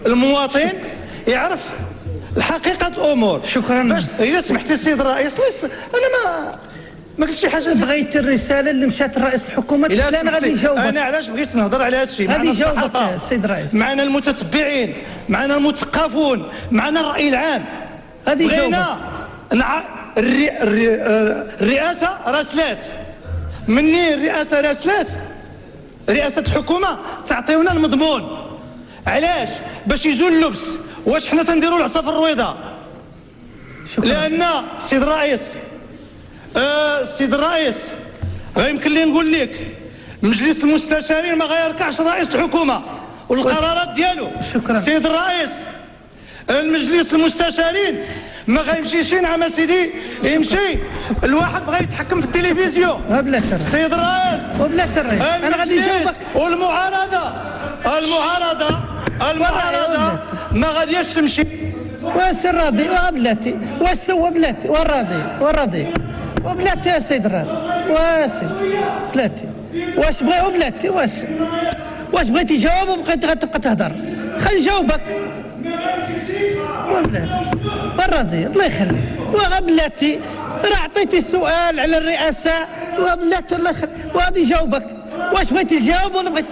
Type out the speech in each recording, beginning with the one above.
المواطن يعرف الحقيقة الأمور. شكرا. باش إذا سمحتي السيد الرئيس، أنا ما قلتش شي حاجة. بغيت الرسالة اللي مشات لرئيس الحكومة أنا غادي نجاوبك. أنا علاش بغيت نهضر على هذا الشيء؟ غادي نجاوبك السيد الرئيس. معنا المتتبعين، معنا المثقفون، معنا الرأي العام. غادي نجاوبك. الرئاسة راسلات، مني الرئاسة راسلات، رئاسة الحكومة تعطيونا المضمون. علاش؟ باش يزول اللبس. واش حنا تنديروا العصا في الرويضة؟ شكرا. لأن السيد الرئيس يمكن لي نقول لك مجلس المستشارين ما غيركعش رئيس الحكومة والقرارات ديالو. شكرا. السيد الرئيس، المجلس المستشارين ما غيمشيش مع سيدي يمشي. الواحد بغى يتحكم في التلفزيون. السيد الرئيس وبلات الرئيس انا غادي نجاوبك. والمعارضة ما غاديش تمشي. واسي الراضي وبلاتي وسوا بلاتي والراضي وبلاتي يا سيد الراضي واسي بلاتي. واش بغي وبلاتي واش بغيتي تجاوب وبقيت غتبقى تهضر؟ خلي نجاوبك. وبلاتي والراضي الله يخليك. وبلاتي راه عطيتي السؤال على الرئاسة وبلاتي الله يخليك وغادي نجاوبك. واش بغيتي تجاوب ولا بغيت؟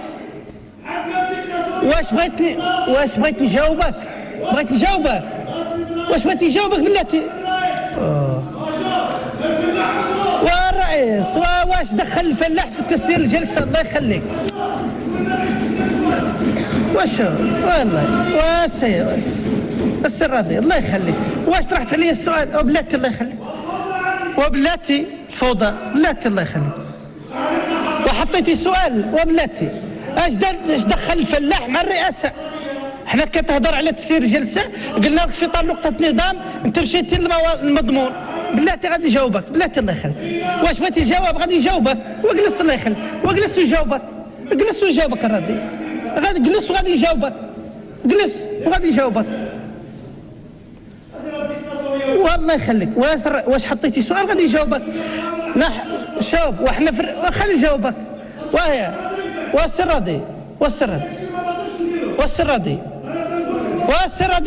واش بغيت نجاوبك؟ واش بغيتي نجاوبك بلاتي؟ والرئيس واش دخل الفلاح في تسيير الجلسة؟ الله يخليك. واش والله واسي الراضي الله يخليك. واش طرحت عليا السؤال وبلاتي الله يخليك وبلاتي الفوضى بلاتي الله يخليك. وحطيتي سؤال وبلاتي اش دخل الفلاح مع الرئاسة؟ حنا كتهضر على تسيير الجلسة قلنا لك في اطار نقطة نظام انت مشيتي للمضمون. بلاتي غادي نجاوبك بلاتي الله يخليك. واش بغيتي تجاوب غادي نجاوبك. واجلس الله يخليك واجلس وجاوبك. اجلس وجاوبك الراضي. غادي جلس وغادي يجاوبك. جلس وغادي يجاوبك. والله يخليك. واش حطيتي سؤال غادي يجاوبك. شوف وحنا خلي نجاوبك. وهي واسي الراضي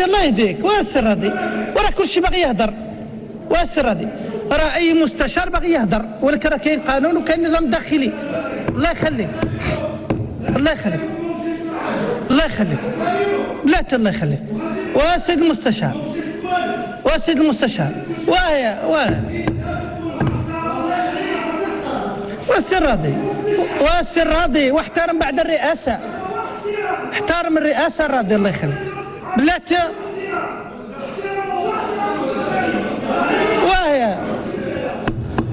الله يهديك. واسي الراضي وراه كلشي باغي يهضر. واسي الراضي راه اي مستشار باغي يهضر ولكن راه كاين قانون وكاين نظام داخلي. الله يخليك بلاتي الله يخليك. واسيد المستشار وهي واسي الراضي واحترم بعد الرئاسة. احترم الرئاسة الراضي الله يخليك بلاتي. وهي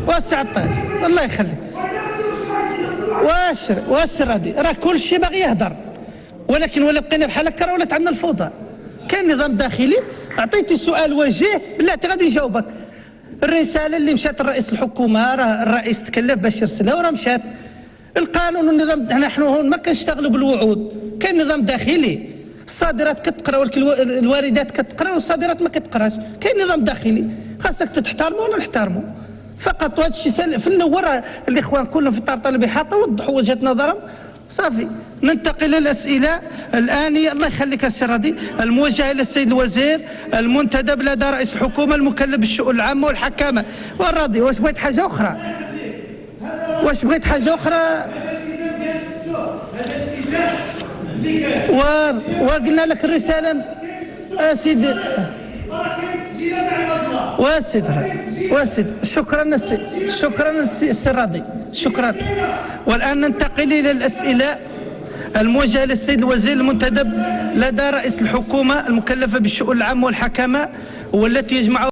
واسي عطاش الله يخليك. واسي الراضي راه كل شيء باغي يهضر ولكن ولا بقينا بحال هكا ولات عندنا الفوضى. كاين نظام داخلي. عطيتي السؤال وجيه بلاتي غادي يجاوبك. الرسالة اللي مشات لرئيس الحكومة راه الرئيس تكلف باش يرسلها وراه مشات. القانون والنظام نحن هون ما كنشتغلوا بالوعود. كاين نظام داخلي. الصادرات كتقرا ولكن الواردات كتقرا والصادرات ما كتقراش. كاين نظام داخلي خاصك تحترمه ولا نحترمه فقط. وهذا الشيء في الاول الاخوان كلهم في طرطله البحاطه وضحوا وجهه نظرهم صافي. ننتقل للاسئله الانيه الله يخليك السي الراضي الموجهه الى السيد الوزير المنتدب لدى رئيس الحكومه المكلف بالشؤون العامه والحكامه. والراضي واش بغيت حاجه اخرى؟ وقلنا لك الرساله سيدي واسد. شكرا السي الراضي شكرا. والان ننتقل الى الاسئله الموجهه للسيد الوزير المنتدب لدى رئيس الحكومه المكلفه بالشؤون العامه والحكامه والتي يجمع